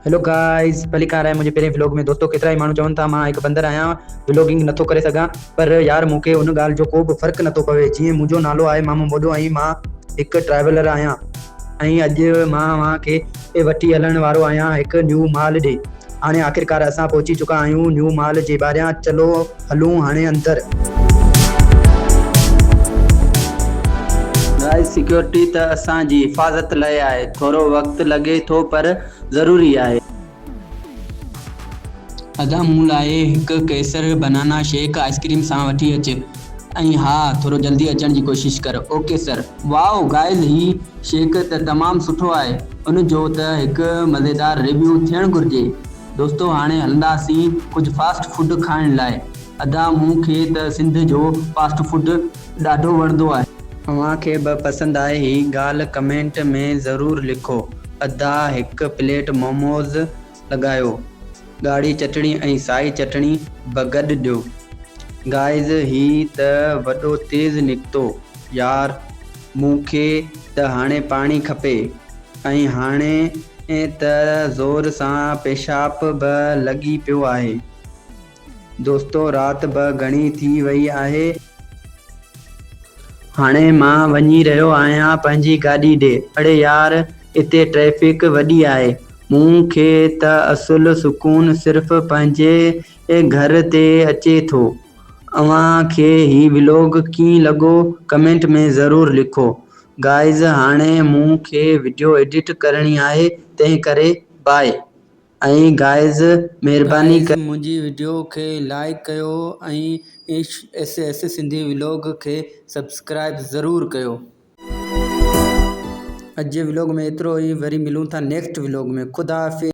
Hello guys, पहली car है मुझे पहिरें व्लॉग में। दोस्तों केतिरा ई माण्हू चवनि था मां हिकु बंदर आहियां, व्लॉगिंग नथो करे सघां, पर यार मूंखे उन ॻाल्हि जो को बि फ़र्क़ु नथो पवे। जीअं मुंहिंजो नालो आहे मामू मोॾो ऐं मां हिकु ट्रैवलर आहियां ऐं अॼु मां खे वठी हलण वारो आहियां हिकु न्यू मॉल ॾे। हाणे आख़िरकार असां पहुची चुका आहियूं न्यू मॉल जे ॿाहिरियां। चलो हलूं हाणे अंदरि। गाइस, सिक्योरिटी त असांजी हिफ़ाज़त लाइ आहे, थोरो वक़्तु लॻे थो पर ज़रूरी आहे। अदा मूं लाइ हिकु केसर बनाना शेक आइसक्रीम सां वठी अचु ऐं हा, थोरो जल्दी अचण जी कोशिश कर। Okay sir. वाओ गाइस, ही शेक त तमामु सुठो आहे। उन जो त हिकु मज़ेदार रिव्यू थियणु घुरिजे। दोस्तों हाणे हलंदासीं कुझु फास्ट फूड खाइण लाइ। अदा मूंखे त सिंध जो फास्ट फूड ॾाढो वणंदो आहे। तव्हांखे बि पसंदि आहे ही ॻाल्हि कमेंट में ज़रूरु लिखो। अदा हिकु प्लेट मोमोज़ लॻायो, ॻाढ़ी चटणी ऐं साई चटणी बि गॾु ॾियो। गाइस, ही त वॾो तेज़ निकितो यार, मूंखे त हाणे पाणी खपे ऐं हाणे त ज़ोर सां पेशाब बि लॻी पियो आहे। दोस्तों राति बि घणी थी वई आहे। हाणे मां वञी रहियो आहियां पंहिंजी गाॾी ॾे। अड़े यार, हिते ट्रैफ़िक वॾी आहे। मूंखे त असुलु सुकून सिर्फ़ु पंहिंजे घर ते अचे थो। अव्हांखे ही व्लॉग कीअं लॻो कमेंट में ज़रूरु लिखो। गाइस, हाणे मूंखे वीडियो एडिट करणी आहे, तंहिं करे बाय। ऐं गाइस, महिरबानी करे मुंहिंजी वीडियो खे लाइक कयो ऐं एस सिंधी व्लॉग खे सब्सक्राइब ज़रूरु कयो। अॼु जे व्लॉग में एतिरो ई, वरी मिलूं था नेक्स्ट व्लॉग में। ख़ुदा हाफ़िज़।